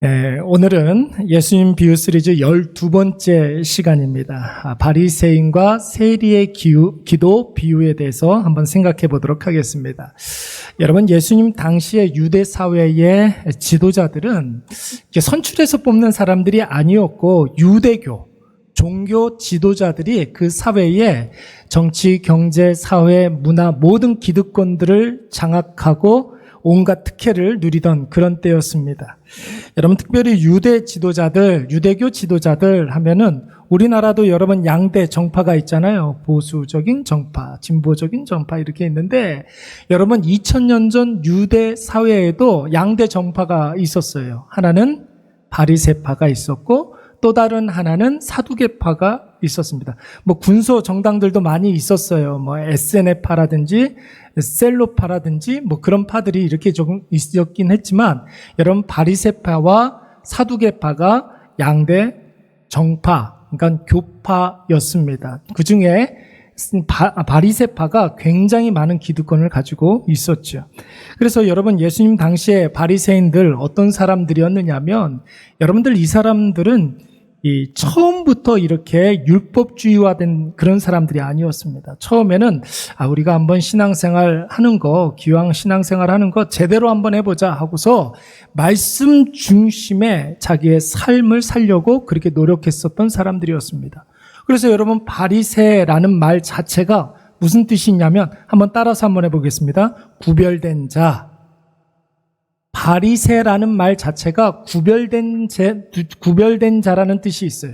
오늘은 예수님 비유 시리즈 12번째 시간입니다. 바리새인과 세리의 기도 비유에 대해서 한번 생각해 보도록 하겠습니다. 여러분, 예수님 당시의 유대 사회의 지도자들은 선출해서 뽑는 사람들이 아니었고 유대교, 종교 지도자들이 그 사회의 정치, 경제, 사회, 문화 모든 기득권들을 장악하고 온갖 특혜를 누리던 그런 때였습니다. 여러분, 특별히 유대 지도자들, 유대교 지도자들 하면은 우리나라도 여러분 양대 정파가 있잖아요. 보수적인 정파, 진보적인 정파 이렇게 있는데 여러분 2000년 전 유대 사회에도 양대 정파가 있었어요. 하나는 바리새파가 있었고 또 다른 하나는 사두개파가 있었습니다. 군소 정당들도 많이 있었어요. SNF파라든지 셀로파라든지 그런 파들이 이렇게 조금 있었긴 했지만 여러분 바리새파와 사두개파가 양대 정파, 그러니까 교파였습니다. 그 중에 바리새파가 굉장히 많은 기득권을 가지고 있었죠. 그래서 여러분 예수님 당시에 바리새인들 어떤 사람들이었느냐면 여러분들 이 사람들은 처음부터 이렇게 율법주의화된 그런 사람들이 아니었습니다. 처음에는 우리가 한번 신앙생활 하는 거, 기왕 신앙생활 하는 거 제대로 한번 해보자 하고서 말씀 중심의 자기의 삶을 살려고 그렇게 노력했었던 사람들이었습니다. 그래서 여러분 바리새라는 말 자체가 무슨 뜻이냐면 한번 따라서 한번 해보겠습니다. 구별된 자. 바리새라는 말 자체가 구별된 자라는 뜻이 있어요.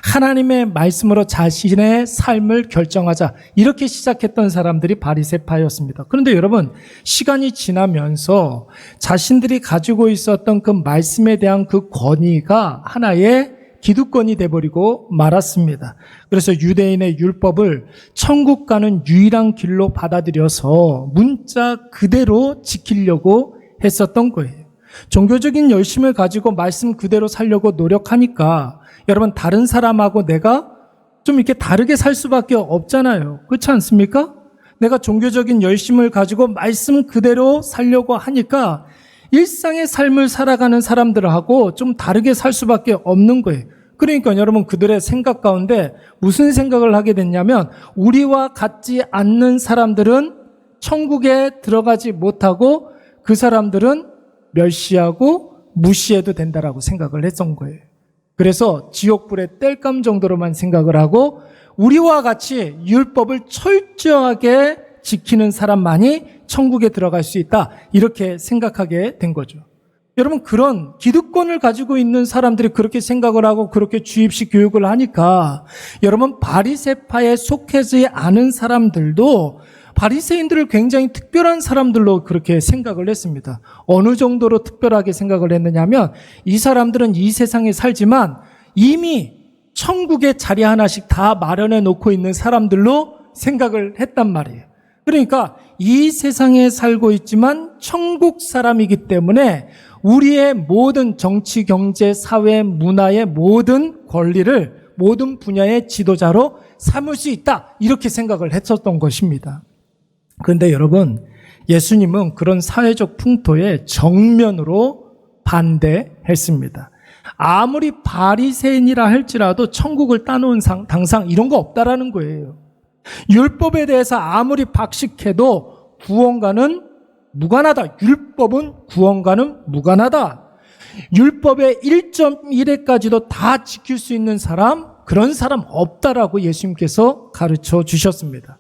하나님의 말씀으로 자신의 삶을 결정하자 이렇게 시작했던 사람들이 바리새파였습니다. 그런데 여러분 시간이 지나면서 자신들이 가지고 있었던 그 말씀에 대한 그 권위가 하나의 기득권이 돼버리고 말았습니다. 그래서 유대인의 율법을 천국 가는 유일한 길로 받아들여서 문자 그대로 지키려고 했었던 거예요. 종교적인 열심을 가지고 말씀 그대로 살려고 노력하니까 여러분 다른 사람하고 내가 좀 이렇게 다르게 살 수밖에 없잖아요. 그렇지 않습니까? 내가 종교적인 열심을 가지고 말씀 그대로 살려고 하니까 일상의 삶을 살아가는 사람들하고 좀 다르게 살 수밖에 없는 거예요. 그러니까 여러분 그들의 생각 가운데 무슨 생각을 하게 됐냐면 우리와 같지 않는 사람들은 천국에 들어가지 못하고 그 사람들은 멸시하고 무시해도 된다라고 생각을 했던 거예요. 그래서 지옥불에 뗄감 정도로만 생각을 하고 우리와 같이 율법을 철저하게 지키는 사람만이 천국에 들어갈 수 있다 이렇게 생각하게 된 거죠. 여러분 그런 기득권을 가지고 있는 사람들이 그렇게 생각을 하고 그렇게 주입식 교육을 하니까 여러분 바리새파에 속하지 않은 사람들도 바리새인들을 굉장히 특별한 사람들로 그렇게 생각을 했습니다. 어느 정도로 특별하게 생각을 했느냐면 이 사람들은 이 세상에 살지만 이미 천국에 자리 하나씩 다 마련해 놓고 있는 사람들로 생각을 했단 말이에요. 그러니까 이 세상에 살고 있지만 천국 사람이기 때문에 우리의 모든 정치, 경제, 사회, 문화의 모든 권리를 모든 분야의 지도자로 삼을 수 있다 이렇게 생각을 했었던 것입니다. 그런데 여러분 예수님은 그런 사회적 풍토에 정면으로 반대했습니다. 아무리 바리새인이라 할지라도 천국을 따놓은 당상 이런 거 없다라는 거예요. 율법에 대해서 아무리 박식해도 구원과는 무관하다. 율법은 구원과는 무관하다. 율법의 1.1회까지도 다 지킬 수 있는 사람, 그런 사람 없다라고 예수님께서 가르쳐 주셨습니다.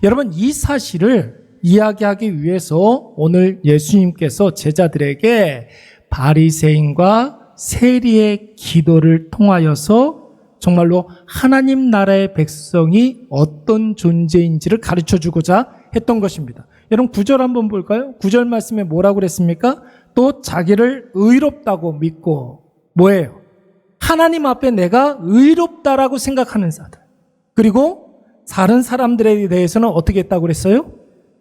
여러분 이 사실을 이야기하기 위해서 오늘 예수님께서 제자들에게 바리새인과 세리의 기도를 통하여서 정말로 하나님 나라의 백성이 어떤 존재인지를 가르쳐 주고자 했던 것입니다. 여러분 9절 한번 볼까요? 9절 말씀에 뭐라고 그랬습니까? 또 자기를 의롭다고 믿고 뭐예요? 하나님 앞에 내가 의롭다라고 생각하는 자들. 그리고 다른 사람들에 대해서는 어떻게 했다고 그랬어요?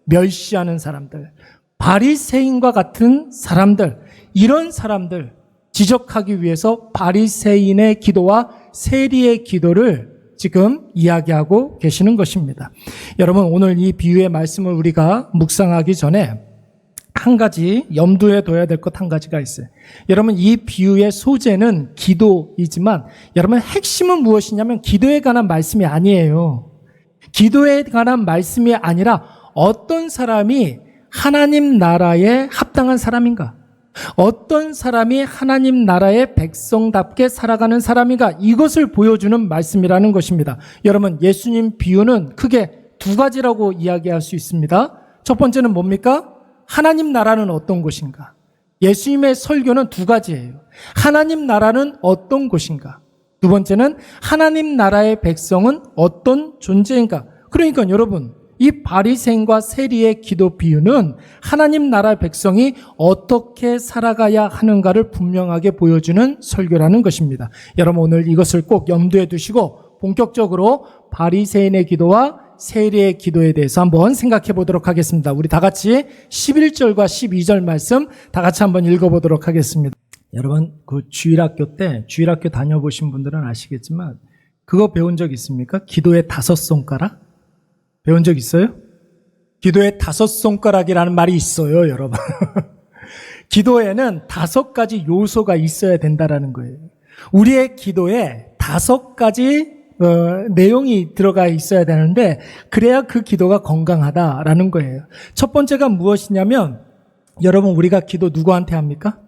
멸시하는 사람들. 바리새인과 같은 사람들. 이런 사람들 지적하기 위해서 바리새인의 기도와 세리의 기도를 지금 이야기하고 계시는 것입니다. 여러분 오늘 이 비유의 말씀을 우리가 묵상하기 전에 한 가지 염두에 둬야 될 것 한 가지가 있어요. 여러분, 이 비유의 소재는 기도이지만 여러분, 핵심은 무엇이냐면 기도에 관한 말씀이 아니에요. 기도에 관한 말씀이 아니라 어떤 사람이 하나님 나라에 합당한 사람인가? 어떤 사람이 하나님 나라의 백성답게 살아가는 사람인가? 이것을 보여주는 말씀이라는 것입니다. 여러분, 예수님 비유는 크게 두 가지라고 이야기할 수 있습니다. 첫 번째는 뭡니까? 하나님 나라는 어떤 곳인가? 예수님의 설교는 두 가지예요. 하나님 나라는 어떤 곳인가? 두 번째는 하나님 나라의 백성은 어떤 존재인가? 그러니까 여러분, 이 바리새인과 세리의 기도 비유는 하나님 나라 백성이 어떻게 살아가야 하는가를 분명하게 보여주는 설교라는 것입니다. 여러분, 오늘 이것을 꼭 염두에 두시고 본격적으로 바리새인의 기도와 세리의 기도에 대해서 한번 생각해 보도록 하겠습니다. 우리 다 같이 11절과 12절 말씀 다 같이 한번 읽어보도록 하겠습니다. 여러분, 그 주일학교 때, 주일학교 다녀보신 분들은 아시겠지만 그거 배운 적 있습니까? 기도의 5손가락? 배운 적 있어요? 기도의 5손가락이라는 말이 있어요, 여러분. 기도에는 5가지 요소가 있어야 된다라는 거예요. 우리의 기도에 5가지 내용이 들어가 있어야 되는데 그래야 그 기도가 건강하다라는 거예요. 첫 번째가 무엇이냐면 여러분, 우리가 기도 누구한테 합니까?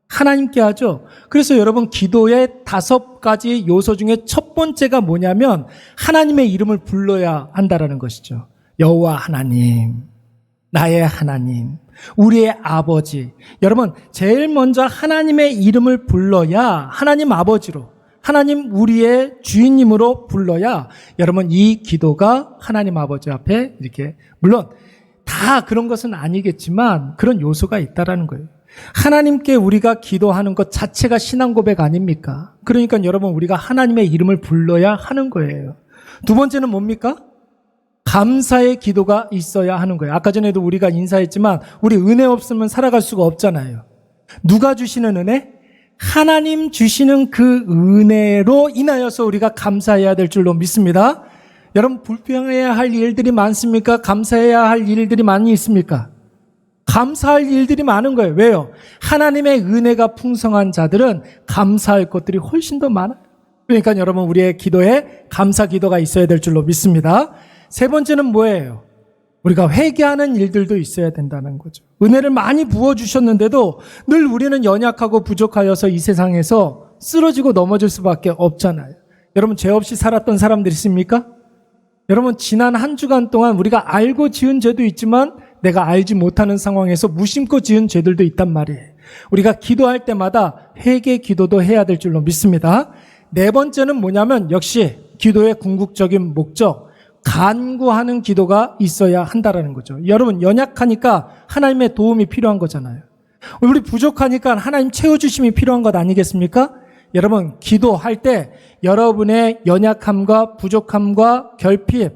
하나님께 하죠. 그래서 여러분, 기도의 5가지 요소 중에 첫 번째가 뭐냐면 하나님의 이름을 불러야 한다라는 것이죠. 여호와 하나님, 나의 하나님, 우리의 아버지. 여러분, 제일 먼저 하나님의 이름을 불러야 하나님 아버지로, 하나님 우리의 주인님으로 불러야 여러분, 이 기도가 하나님 아버지 앞에 이렇게, 물론 다 그런 것은 아니겠지만 그런 요소가 있다라는 거예요. 하나님께 우리가 기도하는 것 자체가 신앙 고백 아닙니까? 그러니까 여러분, 우리가 하나님의 이름을 불러야 하는 거예요. 두 번째는 뭡니까? 감사의 기도가 있어야 하는 거예요. 아까 전에도 우리가 인사했지만 우리 은혜 없으면 살아갈 수가 없잖아요. 누가 주시는 은혜? 하나님 주시는 그 은혜로 인하여서 우리가 감사해야 될 줄로 믿습니다. 여러분, 불평해야 할 일들이 많습니까? 감사해야 할 일들이 많이 있습니까? 감사할 일들이 많은 거예요. 왜요? 하나님의 은혜가 풍성한 자들은 감사할 것들이 훨씬 더 많아요. 그러니까 여러분, 우리의 기도에 감사 기도가 있어야 될 줄로 믿습니다. 세 번째는 뭐예요? 우리가 회개하는 일들도 있어야 된다는 거죠. 은혜를 많이 부어주셨는데도 늘 우리는 연약하고 부족하여서 이 세상에서 쓰러지고 넘어질 수밖에 없잖아요. 여러분, 죄 없이 살았던 사람들 있습니까? 여러분, 지난 한 주간 동안 우리가 알고 지은 죄도 있지만 내가 알지 못하는 상황에서 무심코 지은 죄들도 있단 말이에요. 우리가 기도할 때마다 회개 기도도 해야 될 줄로 믿습니다. 네 번째는 뭐냐면 역시 기도의 궁극적인 목적, 간구하는 기도가 있어야 한다라는 거죠. 여러분, 연약하니까 하나님의 도움이 필요한 거잖아요. 우리 부족하니까 하나님 채워주심이 필요한 것 아니겠습니까? 여러분, 기도할 때 여러분의 연약함과 부족함과 결핍,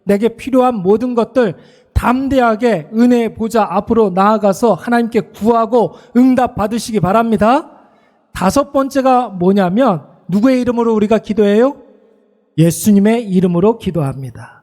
내게 필요한 모든 것들 담대하게 은혜의 보좌 앞으로 나아가서 하나님께 구하고 응답 받으시기 바랍니다. 다섯 번째가 뭐냐면 누구의 이름으로 우리가 기도해요? 예수님의 이름으로 기도합니다.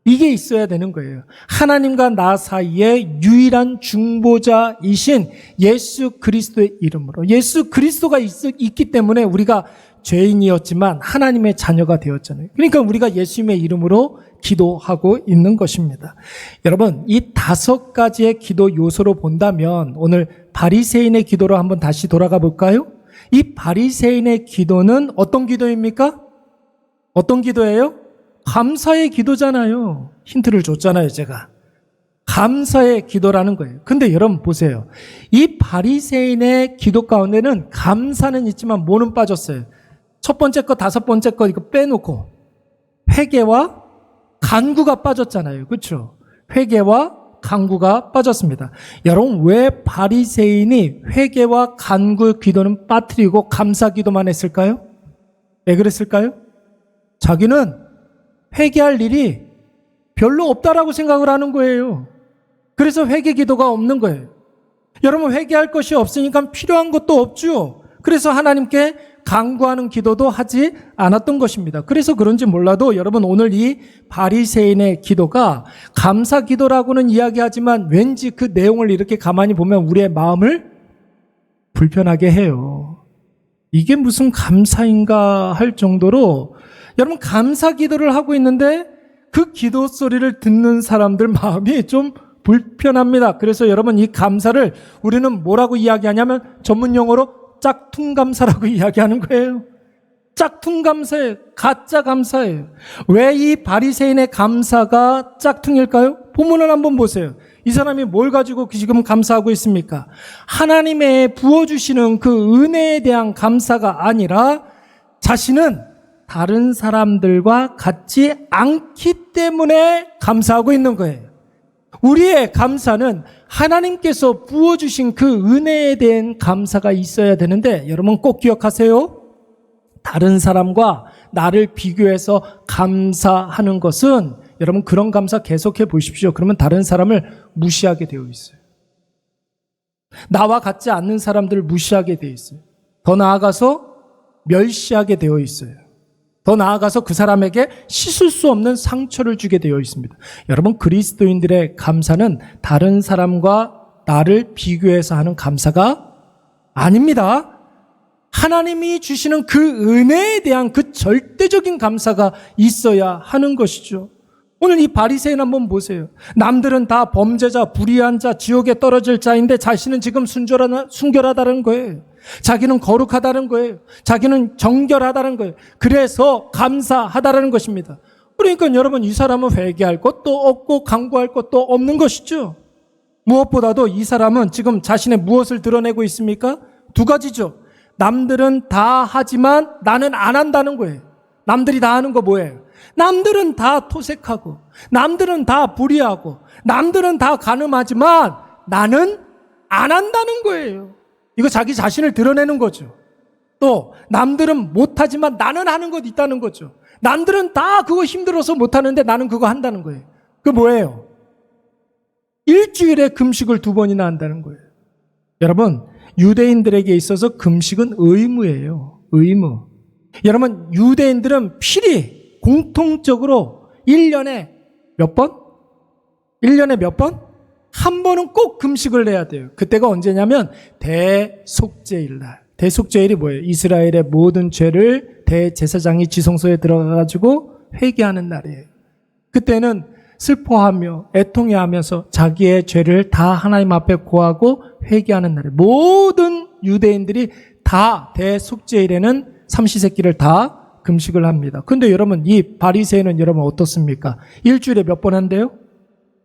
이게 있어야 되는 거예요. 하나님과 나 사이에 유일한 중보자이신 예수 그리스도의 이름으로. 예수 그리스도가 있기 때문에 우리가 죄인이었지만 하나님의 자녀가 되었잖아요. 그러니까 우리가 예수님의 이름으로 기도하고 있는 것입니다. 여러분, 이 5가지의 기도 요소로 본다면 오늘 바리새인의 기도로 한번 다시 돌아가 볼까요? 이 바리새인의 기도는 어떤 기도입니까? 어떤 기도예요? 감사의 기도잖아요. 힌트를 줬잖아요, 제가. 감사의 기도라는 거예요. 근데 여러분 보세요. 이 바리새인의 기도 가운데는 감사는 있지만 뭐는 빠졌어요? 첫 번째 거, 5번째 거 이거 빼놓고 회개와 간구가 빠졌잖아요. 그렇죠? 회개와 간구가 빠졌습니다. 여러분, 왜 바리새인이 회개와 간구 기도는 빠뜨리고 감사 기도만 했을까요? 왜 그랬을까요? 자기는 회개할 일이 별로 없다라고 생각을 하는 거예요. 그래서 회개 기도가 없는 거예요. 여러분, 회개할 것이 없으니까 필요한 것도 없죠. 그래서 하나님께 간구하는 기도도 하지 않았던 것입니다. 그래서 그런지 몰라도 여러분 오늘 이 바리새인의 기도가 감사 기도라고는 이야기하지만 왠지 그 내용을 이렇게 가만히 보면 우리의 마음을 불편하게 해요. 이게 무슨 감사인가 할 정도로 여러분 감사 기도를 하고 있는데 그 기도 소리를 듣는 사람들 마음이 좀 불편합니다. 그래서 여러분 이 감사를 우리는 뭐라고 이야기하냐면 전문 용어로 짝퉁 감사라고 이야기하는 거예요. 짝퉁 감사예요. 가짜 감사예요. 왜 이 바리새인의 감사가 짝퉁일까요? 본문을 한번 보세요. 이 사람이 뭘 가지고 지금 감사하고 있습니까? 하나님의 부어주시는 그 은혜에 대한 감사가 아니라 자신은 다른 사람들과 같지 않기 때문에 감사하고 있는 거예요. 우리의 감사는 하나님께서 부어주신 그 은혜에 대한 감사가 있어야 되는데 여러분 꼭 기억하세요. 다른 사람과 나를 비교해서 감사하는 것은 여러분 그런 감사 계속해 보십시오. 그러면 다른 사람을 무시하게 되어 있어요. 나와 같지 않는 사람들을 무시하게 되어 있어요. 더 나아가서 멸시하게 되어 있어요. 더 나아가서 그 사람에게 씻을 수 없는 상처를 주게 되어 있습니다. 여러분 그리스도인들의 감사는 다른 사람과 나를 비교해서 하는 감사가 아닙니다. 하나님이 주시는 그 은혜에 대한 그 절대적인 감사가 있어야 하는 것이죠. 오늘 이 바리새인 한번 보세요. 남들은 다 범죄자, 불의한 자, 지옥에 떨어질 자인데 자신은 지금 순결하다는 거예요. 자기는 거룩하다는 거예요. 자기는 정결하다는 거예요. 그래서 감사하다라는 것입니다. 그러니까 여러분 이 사람은 회개할 것도 없고 간구할 것도 없는 것이죠. 무엇보다도 이 사람은 지금 자신의 무엇을 드러내고 있습니까? 두 가지죠. 남들은 다 하지만 나는 안 한다는 거예요. 남들이 다 하는 거 뭐예요? 남들은 다 토색하고 남들은 다 불의하고 남들은 다 간음하지만 나는 안 한다는 거예요. 이거 자기 자신을 드러내는 거죠. 또 남들은 못하지만 나는 하는 것 있다는 거죠. 남들은 다 그거 힘들어서 못하는데 나는 그거 한다는 거예요. 그게 뭐예요? 일주일에 금식을 2번이나 한다는 거예요. 여러분 유대인들에게 있어서 금식은 의무예요. 의무. 여러분 유대인들은 필히 공통적으로 1년에 몇 번? 1년에 몇 번? 한 번은 꼭 금식을 해야 돼요. 그때가 언제냐면 대속죄일 날. 대속죄일이 뭐예요? 이스라엘의 모든 죄를 대제사장이 지성소에 들어가가지고 회개하는 날이에요. 그때는 슬퍼하며 애통해하면서 자기의 죄를 다 하나님 앞에 고하고 회개하는 날이에요. 모든 유대인들이 다 대속죄일에는 삼시세끼를 다 금식을 합니다. 근데 여러분 이 바리새인은 여러분 어떻습니까? 일주일에 몇 번 한대요?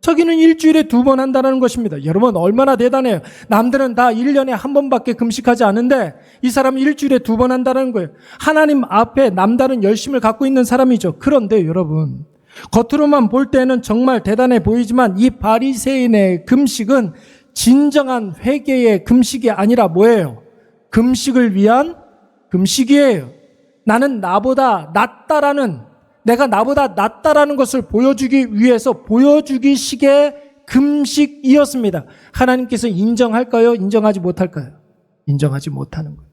자기는 일주일에 2번 한다는 것입니다. 여러분 얼마나 대단해요. 남들은 다 1년에 한 번밖에 금식하지 않는데 이 사람은 일주일에 2번 한다는 거예요. 하나님 앞에 남다른 열심을 갖고 있는 사람이죠. 그런데 여러분 겉으로만 볼 때는 정말 대단해 보이지만 이 바리새인의 금식은 진정한 회개의 금식이 아니라 뭐예요? 금식을 위한 금식이에요. 나는 나보다 낫다라는 내가 나보다 낫다라는 것을 보여주기 위해서 보여주기식의 금식이었습니다. 하나님께서 인정할까요? 인정하지 못할까요? 인정하지 못하는 거예요.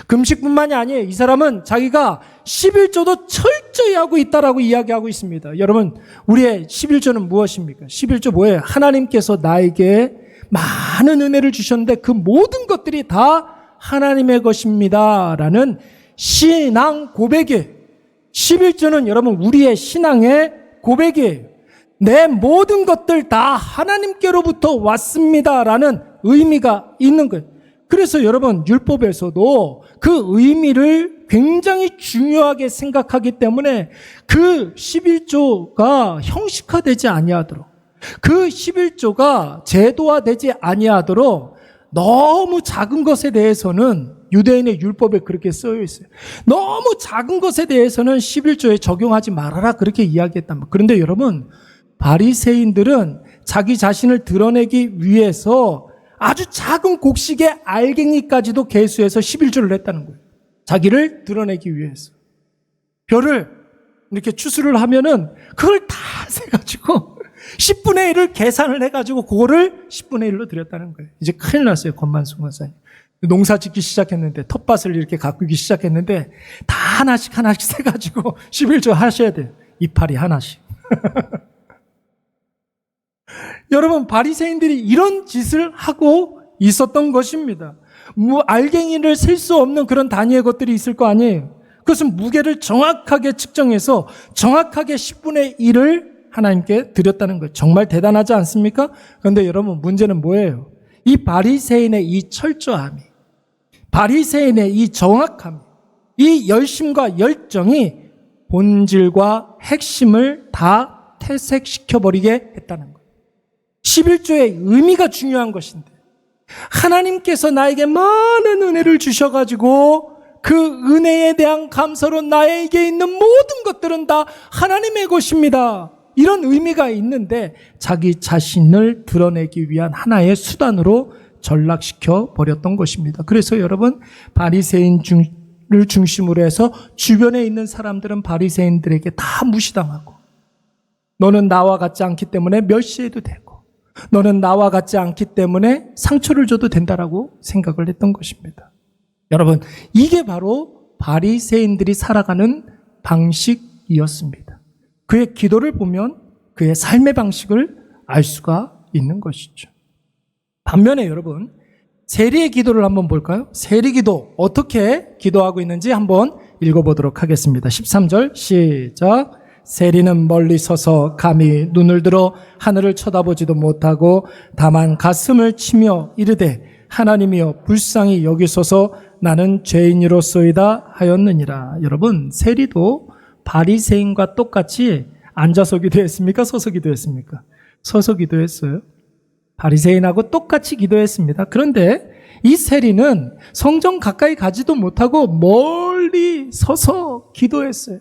금식뿐만이 아니에요. 이 사람은 자기가 11조도 철저히 하고 있다라고 이야기하고 있습니다. 여러분 우리의 11조는 무엇입니까? 11조 뭐예요? 하나님께서 나에게 많은 은혜를 주셨는데 그 모든 것들이 다 하나님의 것입니다 라는 신앙 고백이에요. 11조는 여러분 우리의 신앙의 고백이에요. 내 모든 것들 다 하나님께로부터 왔습니다라는 의미가 있는 거예요. 그래서 여러분 율법에서도 그 의미를 굉장히 중요하게 생각하기 때문에 그 11조가 형식화되지 아니하도록 그 11조가 제도화되지 아니하도록 너무 작은 것에 대해서는 유대인의 율법에 그렇게 쓰여 있어요. 너무 작은 것에 대해서는 11조에 적용하지 말아라 그렇게 이야기했단 말이에요. 그런데 여러분 바리새인들은 자기 자신을 드러내기 위해서 아주 작은 곡식의 알갱이까지도 계수해서 11조를 했다는 거예요. 자기를 드러내기 위해서. 별을 이렇게 추수를 하면은 그걸 다 세가지고 10분의 1을 계산을 해가지고 그거를 10분의 1로 드렸다는 거예요. 이제 큰일 났어요. 권만수 목사님. 농사 짓기 시작했는데, 텃밭을 이렇게 가꾸기 시작했는데, 다 하나씩 세가지고 11조 하셔야 돼요. 이파리 하나씩. 여러분, 바리새인들이 이런 짓을 하고 있었던 것입니다. 알갱이를 셀 수 없는 그런 단위의 것들이 있을 거 아니에요. 그것은 무게를 정확하게 측정해서 정확하게 10분의 1을 하나님께 드렸다는 거예요. 정말 대단하지 않습니까? 그런데 여러분, 문제는 뭐예요? 이 바리새인의 이 철저함이, 바리새인의 이 정확함이, 이 열심과 열정이 본질과 핵심을 다 퇴색시켜버리게 했다는 거예요. 11조의 의미가 중요한 것인데, 하나님께서 나에게 많은 은혜를 주셔가지고 그 은혜에 대한 감사로 나에게 있는 모든 것들은 다 하나님의 것입니다. 이런 의미가 있는데 자기 자신을 드러내기 위한 하나의 수단으로 전락시켜 버렸던 것입니다. 그래서 여러분, 바리새인을 중심으로 해서 주변에 있는 사람들은 바리새인들에게 다 무시당하고, 너는 나와 같지 않기 때문에 멸시해도 되고, 너는 나와 같지 않기 때문에 상처를 줘도 된다라고 생각을 했던 것입니다. 여러분, 이게 바로 바리새인들이 살아가는 방식이었습니다. 그의 기도를 보면 그의 삶의 방식을 알 수가 있는 것이죠. 반면에 여러분, 세리의 기도를 한번 볼까요? 세리 기도, 어떻게 기도하고 있는지 한번 읽어보도록 하겠습니다. 13절 시작. 세리는 멀리 서서 감히 눈을 들어 하늘을 쳐다보지도 못하고 다만 가슴을 치며 이르되 하나님이여 불쌍히 여기소서 나는 죄인이로소이다 하였느니라. 여러분, 세리도 바리새인과 똑같이 앉아서 기도했습니까? 서서 기도했습니까? 서서 기도했어요. 바리새인하고 똑같이 기도했습니다. 그런데 이 세리는 성전 가까이 가지도 못하고 멀리 서서 기도했어요.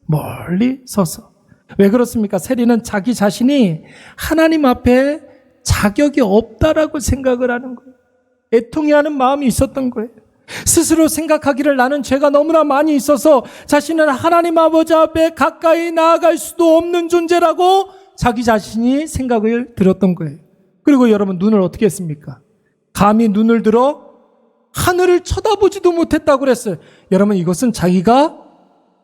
멀리 서서. 왜 그렇습니까? 세리는 자기 자신이 하나님 앞에 자격이 없다라고 생각을 하는 거예요. 애통해하는 마음이 있었던 거예요. 스스로 생각하기를 나는 죄가 너무나 많이 있어서 자신은 하나님 아버지 앞에 가까이 나아갈 수도 없는 존재라고 자기 자신이 생각을 들었던 거예요. 그리고 여러분, 눈을 어떻게 했습니까? 감히 눈을 들어 하늘을 쳐다보지도 못했다고 그랬어요. 여러분, 이것은 자기가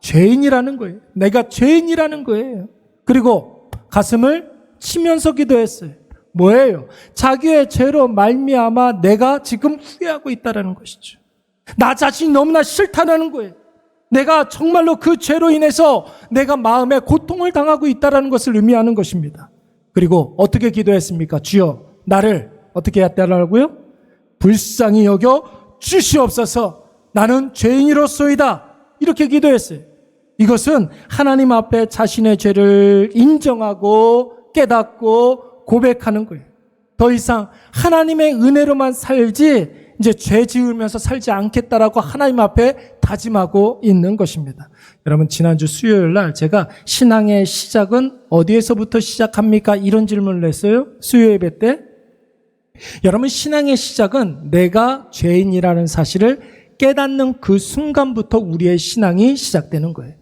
죄인이라는 거예요. 내가 죄인이라는 거예요. 그리고 가슴을 치면서 기도했어요. 뭐예요? 자기의 죄로 말미암아 내가 지금 후회하고 있다는 것이죠. 나 자신이 너무나 싫다는 거예요. 내가 정말로 그 죄로 인해서 내가 마음에 고통을 당하고 있다는 것을 의미하는 것입니다. 그리고 어떻게 기도했습니까? 주여, 나를 어떻게 했다라고요? 불쌍히 여겨 주시옵소서. 나는 죄인이로소이다. 이렇게 기도했어요. 이것은 하나님 앞에 자신의 죄를 인정하고 깨닫고 고백하는 거예요. 더 이상 하나님의 은혜로만 살지 이제 죄 지으면서 살지 않겠다라고 하나님 앞에 다짐하고 있는 것입니다. 여러분, 지난주 수요일 날 제가 신앙의 시작은 어디에서부터 시작합니까? 이런 질문을 했어요. 수요 예배 때. 여러분, 신앙의 시작은 내가 죄인이라는 사실을 깨닫는 그 순간부터 우리의 신앙이 시작되는 거예요.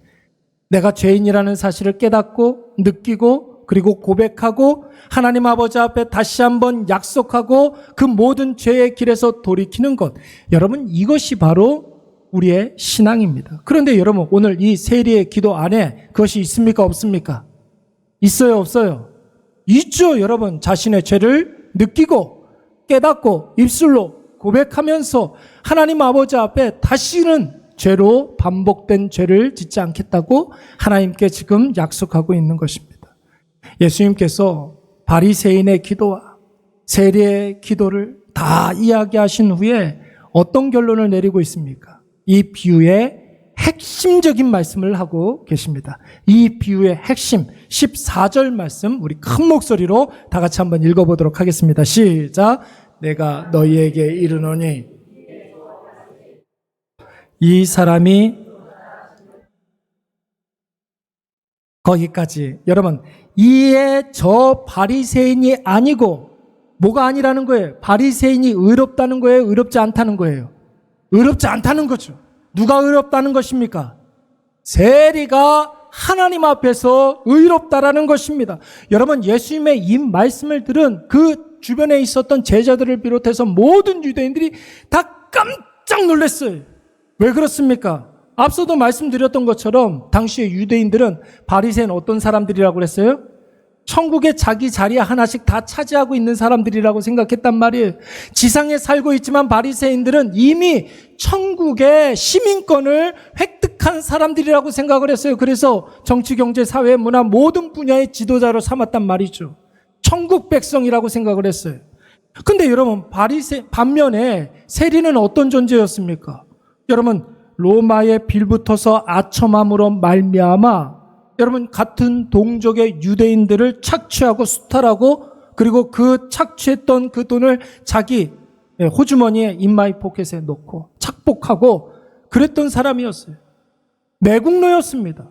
내가 죄인이라는 사실을 깨닫고 느끼고 그리고 고백하고 하나님 아버지 앞에 다시 한번 약속하고 그 모든 죄의 길에서 돌이키는 것. 여러분, 이것이 바로 우리의 신앙입니다. 그런데 여러분, 오늘 이 세리의 기도 안에 그것이 있습니까? 없습니까? 있어요? 없어요? 있죠. 여러분, 자신의 죄를 느끼고 깨닫고 입술로 고백하면서 하나님 아버지 앞에 다시는 죄로 반복된 죄를 짓지 않겠다고 하나님께 지금 약속하고 있는 것입니다. 예수님께서 바리새인의 기도와 세리의 기도를 다 이야기하신 후에 어떤 결론을 내리고 있습니까? 이 비유의 핵심적인 말씀을 하고 계십니다. 이 비유의 핵심 14절 말씀 우리 큰 목소리로 다 같이 한번 읽어보도록 하겠습니다. 시작. 내가 너희에게 이르노니 이 사람이 거기까지. 여러분, 이에 저 바리새인이 아니고 뭐가 아니라는 거예요? 바리새인이 의롭다는 거예요? 의롭지 않다는 거예요? 의롭지 않다는 거죠. 누가 의롭다는 것입니까? 세리가 하나님 앞에서 의롭다라는 것입니다. 여러분, 예수님의 이 말씀을 들은 그 주변에 있었던 제자들을 비롯해서 모든 유대인들이 다 깜짝 놀랐어요. 왜 그렇습니까? 앞서도 말씀드렸던 것처럼 당시의 유대인들은 바리새인 어떤 사람들이라고 그랬어요? 천국에 자기 자리 하나씩 다 차지하고 있는 사람들이라고 생각했단 말이에요. 지상에 살고 있지만 바리새인들은 이미 천국의 시민권을 획득한 사람들이라고 생각을 했어요. 그래서 정치, 경제, 사회, 문화 모든 분야의 지도자로 삼았단 말이죠. 천국 백성이라고 생각을 했어요. 근데 여러분, 반면에 세리는 어떤 존재였습니까? 여러분, 로마에 빌붙어서 아첨함으로 말미암아 여러분 같은 동족의 유대인들을 착취하고 수탈하고 그리고 그 착취했던 그 돈을 자기 호주머니에 인마이 포켓에 넣고 착복하고 그랬던 사람이었어요. 매국노였습니다.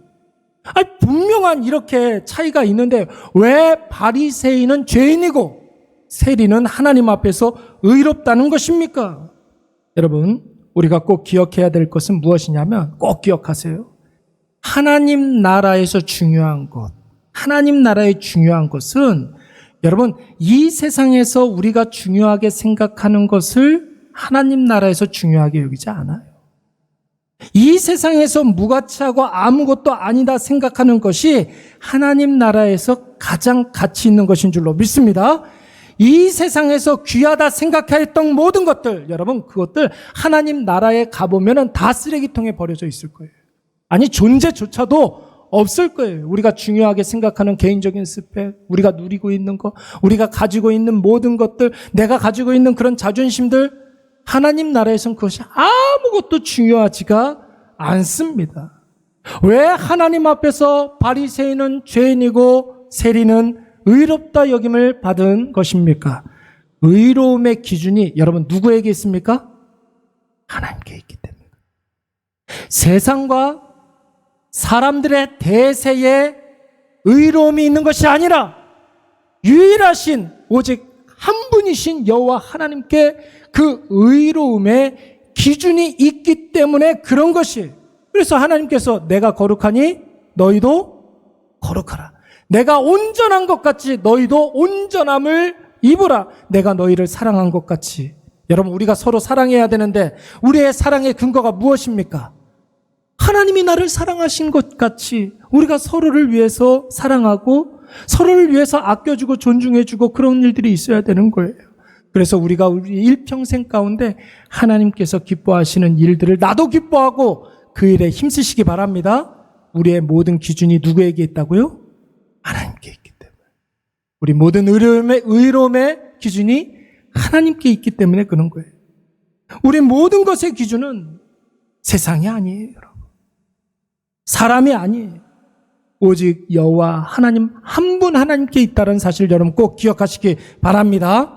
분명한 이렇게 차이가 있는데 왜 바리새인은 죄인이고 세리는 하나님 앞에서 의롭다는 것입니까? 여러분, 우리가 꼭 기억해야 될 것은 무엇이냐면 꼭 기억하세요. 하나님 나라에서 중요한 것, 하나님 나라의 중요한 것은 여러분 이 세상에서 우리가 중요하게 생각하는 것을 하나님 나라에서 중요하게 여기지 않아요. 이 세상에서 무가치하고 아무것도 아니다 생각하는 것이 하나님 나라에서 가장 가치 있는 것인 줄로 믿습니다. 이 세상에서 귀하다 생각했던 모든 것들, 여러분 그것들 하나님 나라에 가보면 다 쓰레기통에 버려져 있을 거예요. 아니 존재조차도 없을 거예요. 우리가 중요하게 생각하는 개인적인 스펙, 우리가 누리고 있는 것, 우리가 가지고 있는 모든 것들, 내가 가지고 있는 그런 자존심들, 하나님 나라에서는 그것이 아무것도 중요하지가 않습니다. 왜 하나님 앞에서 바리새인은 죄인이고 세리는 의롭다 여김을 받은 것입니까? 의로움의 기준이 여러분 누구에게 있습니까? 하나님께 있기 때문에. 세상과 사람들의 대세에 의로움이 있는 것이 아니라 유일하신 오직 한 분이신 여호와 하나님께 그 의로움의 기준이 있기 때문에 그런 것이. 그래서 하나님께서 내가 거룩하니 너희도 거룩하라. 내가 온전한 것 같이 너희도 온전함을 입으라. 내가 너희를 사랑한 것 같이. 여러분 우리가 서로 사랑해야 되는데 우리의 사랑의 근거가 무엇입니까? 하나님이 나를 사랑하신 것 같이 우리가 서로를 위해서 사랑하고 서로를 위해서 아껴주고 존중해주고 그런 일들이 있어야 되는 거예요. 그래서 우리가 우리 일평생 가운데 하나님께서 기뻐하시는 일들을 나도 기뻐하고 그 일에 힘쓰시기 바랍니다. 우리의 모든 기준이 누구에게 있다고요? 하나님께 있기 때문에. 우리 모든 의로움의 기준이 하나님께 있기 때문에 그런 거예요. 우리 모든 것의 기준은 세상이 아니에요, 여러분. 사람이 아니에요. 오직 여호와 하나님 한 분 하나님께 있다는 사실 여러분 꼭 기억하시기 바랍니다.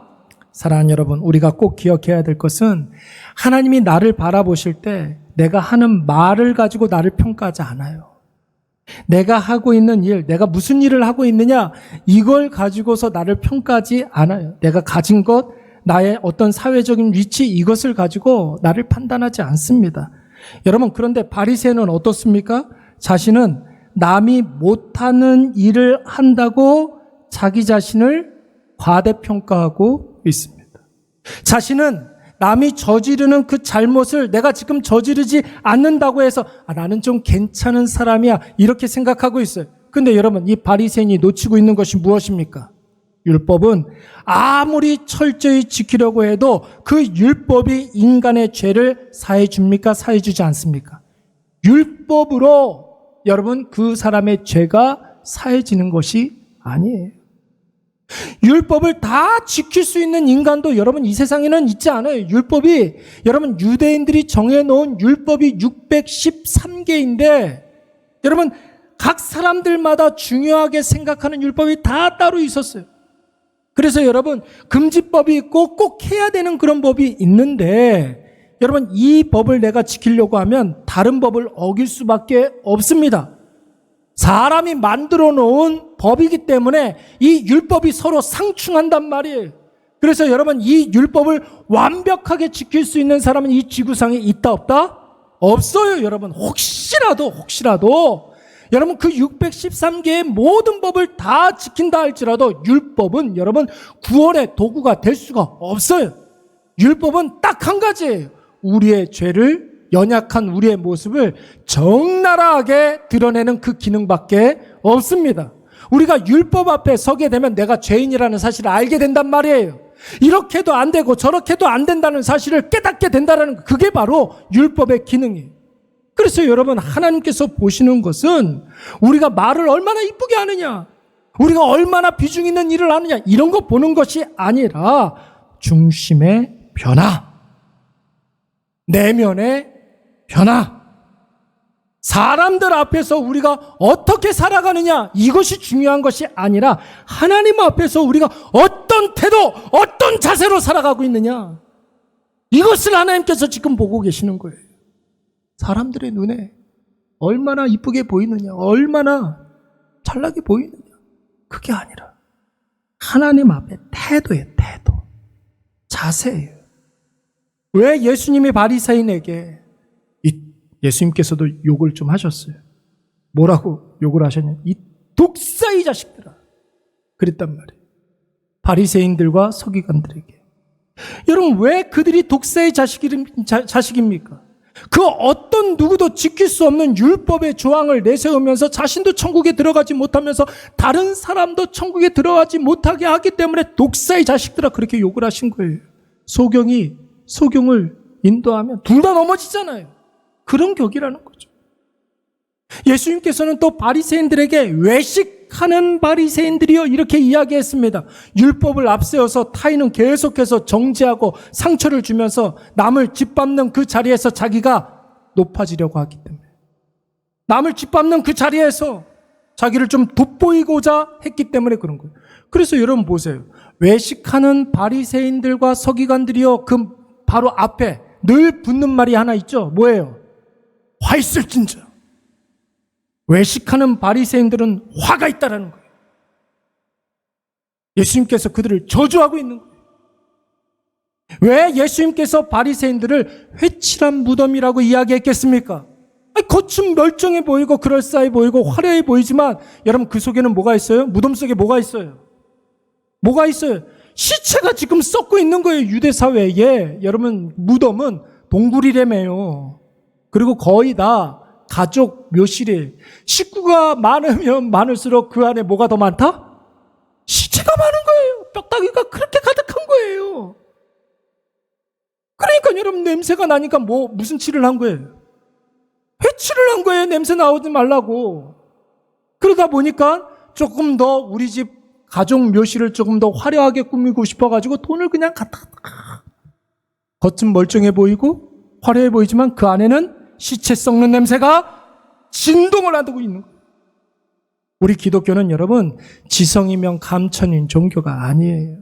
사랑하는 여러분, 우리가 꼭 기억해야 될 것은 하나님이 나를 바라보실 때 내가 하는 말을 가지고 나를 평가하지 않아요. 내가 하고 있는 일, 내가 무슨 일을 하고 있느냐 이걸 가지고서 나를 평가하지 않아요. 내가 가진 것, 나의 어떤 사회적인 위치 이것을 가지고 나를 판단하지 않습니다. 여러분 그런데 바리새인은 어떻습니까? 자신은 남이 못하는 일을 한다고 자기 자신을 과대평가하고 있습니다. 자신은 남이 저지르는 그 잘못을 내가 지금 저지르지 않는다고 해서 나는 좀 괜찮은 사람이야 이렇게 생각하고 있어요. 근데 여러분 이 바리새인이 놓치고 있는 것이 무엇입니까? 율법은 아무리 철저히 지키려고 해도 그 율법이 인간의 죄를 사해 줍니까? 사해 주지 않습니까? 율법으로 여러분 그 사람의 죄가 사해지는 것이 아니에요. 율법을 다 지킬 수 있는 인간도 여러분 이 세상에는 있지 않아요. 율법이 여러분 유대인들이 정해놓은 율법이 613개인데 여러분 각 사람들마다 중요하게 생각하는 율법이 다 따로 있었어요. 그래서 여러분 금지법이 있고 꼭 해야 되는 그런 법이 있는데 여러분 이 법을 내가 지키려고 하면 다른 법을 어길 수밖에 없습니다. 사람이 만들어 놓은 법이기 때문에 이 율법이 서로 상충한단 말이에요. 그래서 여러분 이 율법을 완벽하게 지킬 수 있는 사람은 이 지구상에 있다 없다? 없어요. 여러분 혹시라도 여러분 그 613개의 모든 법을 다 지킨다 할지라도 율법은 여러분 구원의 도구가 될 수가 없어요. 율법은 딱 한 가지예요. 우리의 죄를, 연약한 우리의 모습을 적나라하게 드러내는 그 기능밖에 없습니다. 우리가 율법 앞에 서게 되면 내가 죄인이라는 사실을 알게 된단 말이에요. 이렇게도 안 되고 저렇게도 안 된다는 사실을 깨닫게 된다는, 그게 바로 율법의 기능이에요. 그래서 여러분, 하나님께서 보시는 것은 우리가 말을 얼마나 이쁘게 하느냐, 우리가 얼마나 비중 있는 일을 하느냐, 이런 거 보는 것이 아니라 중심의 변화, 내면의 변화, 사람들 앞에서 우리가 어떻게 살아가느냐, 이것이 중요한 것이 아니라 하나님 앞에서 우리가 어떤 태도, 어떤 자세로 살아가고 있느냐, 이것을 하나님께서 지금 보고 계시는 거예요. 사람들의 눈에 얼마나 이쁘게 보이느냐, 얼마나 잘나게 보이느냐, 그게 아니라 하나님 앞에 태도예요. 태도, 자세예요. 왜 예수님이 바리새인에게, 예수님께서도 욕을 좀 하셨어요. 뭐라고 욕을 하셨냐? 이 독사의 자식들아, 그랬단 말이에요. 바리새인들과 서기관들에게. 여러분, 왜 그들이 독사의 자식입니까? 그 어떤 누구도 지킬 수 없는 율법의 조항을 내세우면서 자신도 천국에 들어가지 못하면서 다른 사람도 천국에 들어가지 못하게 하기 때문에 독사의 자식들아, 그렇게 욕을 하신 거예요. 소경이 소경을 인도하면 둘 다 넘어지잖아요. 그런 격이라는 거죠. 예수님께서는 또 바리새인들에게 외식하는 바리새인들이여, 이렇게 이야기했습니다. 율법을 앞세워서 타인은 계속해서 정죄하고 상처를 주면서 남을 짓밟는 그 자리에서 자기가 높아지려고 하기 때문에, 남을 짓밟는 그 자리에서 자기를 좀 돋보이고자 했기 때문에 그런 거예요. 그래서 여러분 보세요. 외식하는 바리새인들과 서기관들이여, 그 바로 앞에 늘 붙는 말이 하나 있죠. 뭐예요? 화 있을진저. 외식하는 바리새인들은 화가 있다라는 거예요. 예수님께서 그들을 저주하고 있는 거예요. 왜 예수님께서 바리새인들을 회칠한 무덤이라고 이야기했겠습니까? 겉은 멀쩡해 보이고 그럴싸해 보이고 화려해 보이지만, 여러분, 그 속에는 뭐가 있어요? 무덤 속에 뭐가 있어요? 뭐가 있어요? 시체가 지금 썩고 있는 거예요. 유대 사회에. 여러분, 무덤은 동굴이라며요. 그리고 거의 다 가족 묘실이에요. 식구가 많으면 많을수록 그 안에 뭐가 더 많다? 시체가 많은 거예요. 뼈다귀가 그렇게 가득한 거예요. 그러니까 여러분, 냄새가 나니까 무슨 칠을 한 거예요? 회칠을 한 거예요. 냄새 나오지 말라고. 그러다 보니까 조금 더 우리 집 가족 묘실을 조금 더 화려하게 꾸미고 싶어가지고 돈을 그냥 갖다, 겉은 멀쩡해 보이고 화려해 보이지만 그 안에는 시체 썩는 냄새가 진동을 하고 있는 거예요. 우리 기독교는 여러분, 지성이면 감천인 종교가 아니에요.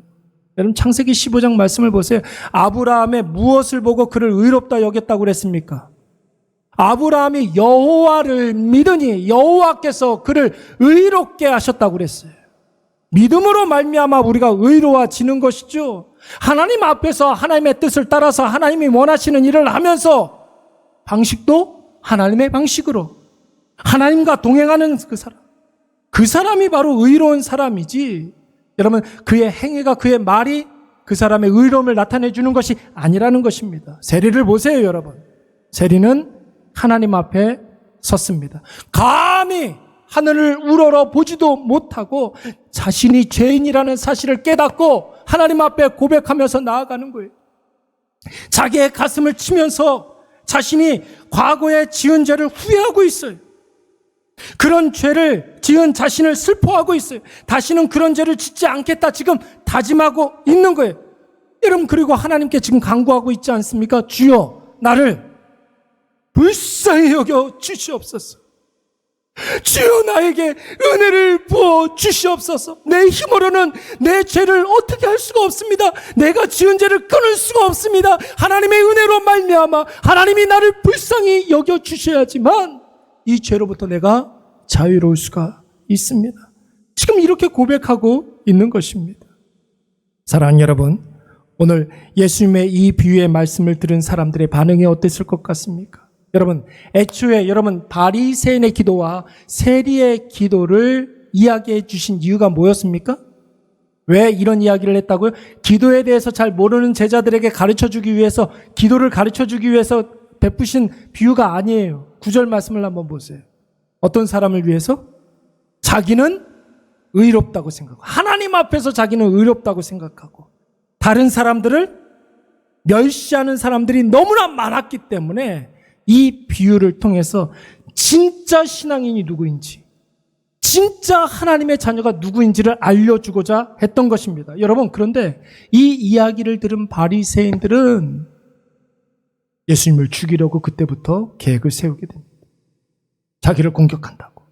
여러분, 창세기 15장 말씀을 보세요. 아브라함의 무엇을 보고 그를 의롭다 여겼다고 그랬습니까? 아브라함이 여호와를 믿으니 여호와께서 그를 의롭게 하셨다고 그랬어요. 믿음으로 말미암아 우리가 의로워지는 것이죠. 하나님 앞에서 하나님의 뜻을 따라서 하나님이 원하시는 일을 하면서 방식도 하나님의 방식으로 하나님과 동행하는 그 사람이 바로 의로운 사람이지, 여러분, 그의 행위가, 그의 말이 그 사람의 의로움을 나타내 주는 것이 아니라는 것입니다. 세리를 보세요, 여러분. 세리는 하나님 앞에 섰습니다. 감히 하늘을 우러러 보지도 못하고 자신이 죄인이라는 사실을 깨닫고 하나님 앞에 고백하면서 나아가는 거예요. 자기의 가슴을 치면서 자신이 과거에 지은 죄를 후회하고 있어요. 그런 죄를 지은 자신을 슬퍼하고 있어요. 다시는 그런 죄를 짓지 않겠다 지금 다짐하고 있는 거예요. 여러분, 그리고 하나님께 지금 간구하고 있지 않습니까? 주여, 나를 불쌍히 여겨 주시옵소서. 주여, 나에게 은혜를 부어 주시옵소서. 내 힘으로는 내 죄를 어떻게 할 수가 없습니다. 내가 지은 죄를 끊을 수가 없습니다. 하나님의 은혜로 말미암아 하나님이 나를 불쌍히 여겨 주셔야지만 이 죄로부터 내가 자유로울 수가 있습니다. 지금 이렇게 고백하고 있는 것입니다. 사랑하는 여러분, 오늘 예수님의 이 비유의 말씀을 들은 사람들의 반응이 어땠을 것 같습니까? 여러분, 애초에 여러분 바리새인의 기도와 세리의 기도를 이야기해 주신 이유가 뭐였습니까? 왜 이런 이야기를 했다고요? 기도에 대해서 잘 모르는 제자들에게 가르쳐주기 위해서, 기도를 가르쳐주기 위해서 베푸신 비유가 아니에요. 9절 말씀을 한번 보세요. 어떤 사람을 위해서? 자기는 의롭다고 생각하고, 하나님 앞에서 자기는 의롭다고 생각하고, 다른 사람들을 멸시하는 사람들이 너무나 많았기 때문에 이 비유를 통해서 진짜 신앙인이 누구인지, 진짜 하나님의 자녀가 누구인지를 알려주고자 했던 것입니다. 여러분, 그런데 이 이야기를 들은 바리새인들은 예수님을 죽이려고 그때부터 계획을 세우게 됩니다. 자기를 공격한다고.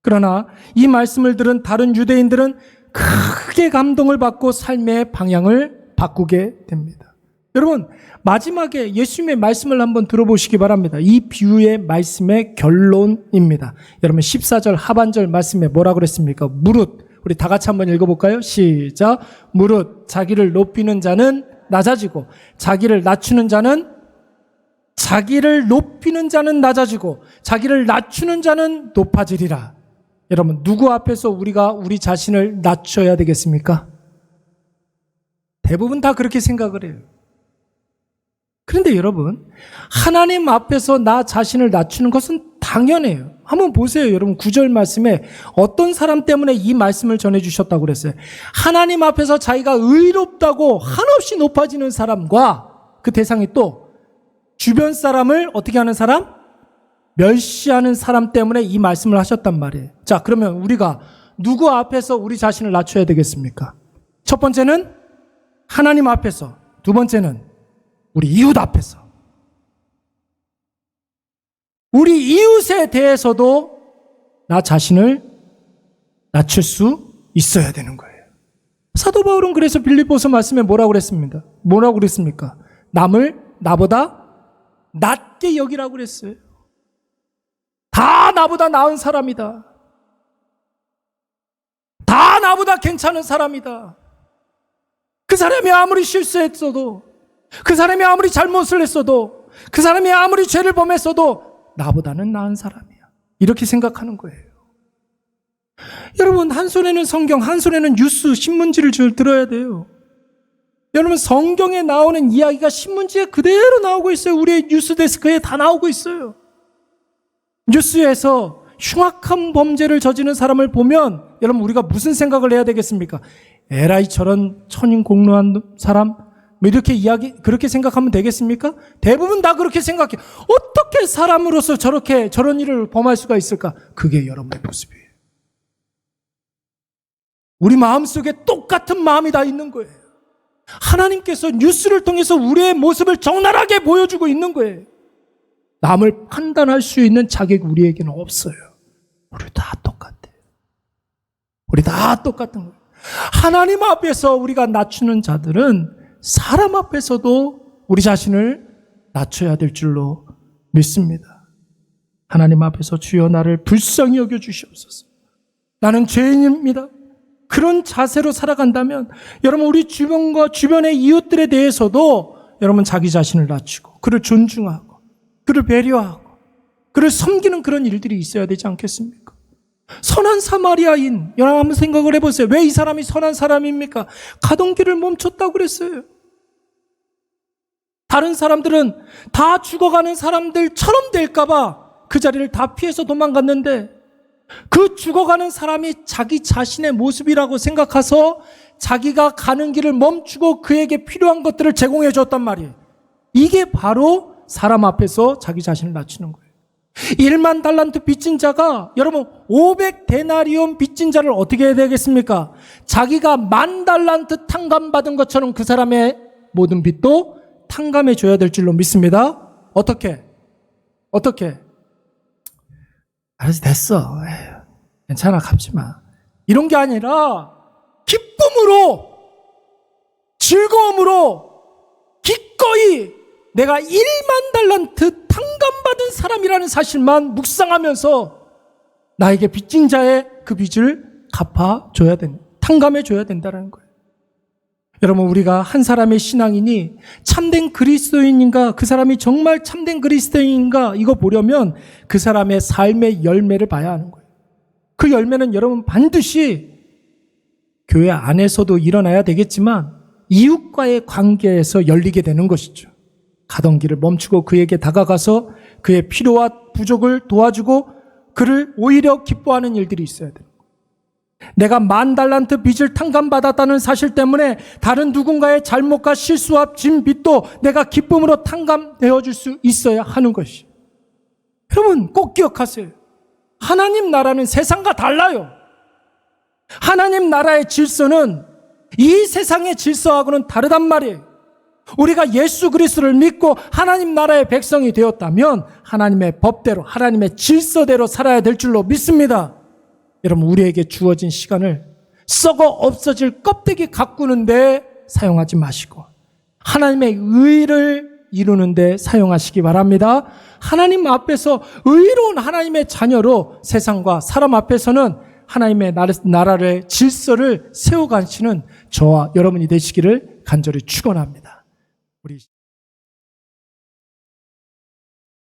그러나 이 말씀을 들은 다른 유대인들은 크게 감동을 받고 삶의 방향을 바꾸게 됩니다. 여러분, 마지막에 예수님의 말씀을 한번 들어보시기 바랍니다. 이 비유의 말씀의 결론입니다. 여러분, 14절 하반절 말씀에 뭐라고 그랬습니까? 무릇, 우리 다 같이 한번 읽어볼까요? 시작. 무릇 자기를 높이는 자는 낮아지고 자기를 낮추는 자는 낮아지고 자기를 낮추는 자는 높아지리라. 여러분, 누구 앞에서 우리가 우리 자신을 낮춰야 되겠습니까? 대부분 다 그렇게 생각을 해요. 그런데 여러분, 하나님 앞에서 나 자신을 낮추는 것은 당연해요. 한번 보세요. 여러분, 9절 말씀에 어떤 사람 때문에 이 말씀을 전해주셨다고 그랬어요. 하나님 앞에서 자기가 의롭다고 한없이 높아지는 사람과 그 대상이 또 주변 사람을 어떻게 하는 사람? 멸시하는 사람 때문에 이 말씀을 하셨단 말이에요. 자, 그러면 우리가 누구 앞에서 우리 자신을 낮춰야 되겠습니까? 첫 번째는 하나님 앞에서, 두 번째는 우리 이웃 앞에서. 우리 이웃에 대해서도 나 자신을 낮출 수 있어야 되는 거예요. 사도 바울은 그래서 빌립보서 말씀에 뭐라고 그랬습니까? 뭐라고 그랬습니까? 남을 나보다 낮게 여기라고 그랬어요. 다 나보다 나은 사람이다. 다 나보다 괜찮은 사람이다. 그 사람이 아무리 실수했어도, 그 사람이 아무리 잘못을 했어도, 그 사람이 아무리 죄를 범했어도 나보다는 나은 사람이야. 이렇게 생각하는 거예요. 여러분, 한 손에는 성경, 한 손에는 뉴스, 신문지를 들어야 돼요. 여러분, 성경에 나오는 이야기가 신문지에 그대로 나오고 있어요. 우리의 뉴스 데스크에 다 나오고 있어요. 뉴스에서 흉악한 범죄를 저지른 사람을 보면 여러분, 우리가 무슨 생각을 해야 되겠습니까? 에라이 저런 천인공노한 사람, 그렇게 생각하면 되겠습니까? 대부분 다 그렇게 생각해. 어떻게 사람으로서 저런 일을 범할 수가 있을까? 그게 여러분의 모습이에요. 우리 마음속에 똑같은 마음이 다 있는 거예요. 하나님께서 뉴스를 통해서 우리의 모습을 적나라하게 보여주고 있는 거예요. 남을 판단할 수 있는 자격이 우리에게는 없어요. 우리 다 똑같아요. 우리 다 똑같은 거예요. 하나님 앞에서 우리가 낮추는 자들은 사람 앞에서도 우리 자신을 낮춰야 될 줄로 믿습니다. 하나님 앞에서 주여 나를 불쌍히 여겨 주시옵소서. 나는 죄인입니다. 그런 자세로 살아간다면 여러분, 우리 주변과 주변의 이웃들에 대해서도 여러분 자기 자신을 낮추고 그를 존중하고 그를 배려하고 그를 섬기는 그런 일들이 있어야 되지 않겠습니까? 선한 사마리아인, 여러분 한번 생각을 해보세요. 왜 이 사람이 선한 사람입니까? 가던 길을 멈췄다고 그랬어요. 다른 사람들은 다 죽어가는 사람들처럼 될까봐 그 자리를 다 피해서 도망갔는데 그 죽어가는 사람이 자기 자신의 모습이라고 생각해서 자기가 가는 길을 멈추고 그에게 필요한 것들을 제공해 줬단 말이에요. 이게 바로 사람 앞에서 자기 자신을 낮추는 거예요. 1만 달란트 빚진 자가 여러분 500데나리온 빚진 자를 어떻게 해야 되겠습니까? 자기가 10,000달란트 탕감받은 것처럼 그 사람의 모든 빚도 탕감해 줘야 될 줄로 믿습니다. 어떻게? 알았어, 됐어. 에휴, 괜찮아, 갚지 마. 이런 게 아니라 기쁨으로, 즐거움으로 기꺼이 내가 1만 달란트 탕감받은 사람이라는 사실만 묵상하면서 나에게 빚진 자의 그 빚을 갚아줘야 된다. 탕감해줘야 된다는 거예요. 여러분, 우리가 한 사람의 신앙인이 참된 그리스도인인가, 그 사람이 정말 참된 그리스도인인가, 이거 보려면 그 사람의 삶의 열매를 봐야 하는 거예요. 그 열매는 여러분 반드시 교회 안에서도 일어나야 되겠지만 이웃과의 관계에서 열리게 되는 것이죠. 가던 길을 멈추고 그에게 다가가서 그의 필요와 부족을 도와주고 그를 오히려 기뻐하는 일들이 있어야 돼요. 내가 10,000달란트 빚을 탕감받았다는 사실 때문에 다른 누군가의 잘못과 실수와 진 빚도 내가 기쁨으로 탕감되어 줄 수 있어야 하는 것이. 여러분 꼭 기억하세요. 하나님 나라는 세상과 달라요. 하나님 나라의 질서는 이 세상의 질서하고는 다르단 말이에요. 우리가 예수 그리스도를 믿고 하나님 나라의 백성이 되었다면 하나님의 법대로 하나님의 질서대로 살아야 될 줄로 믿습니다. 여러분 우리에게 주어진 시간을 썩어 없어질 껍데기 가꾸는데 사용하지 마시고 하나님의 의를 이루는데 사용하시기 바랍니다. 하나님 앞에서 의로운 하나님의 자녀로 세상과 사람 앞에서는 하나님의 나라를 질서를 세워가시는 저와 여러분이 되시기를 간절히 축원합니다. 우리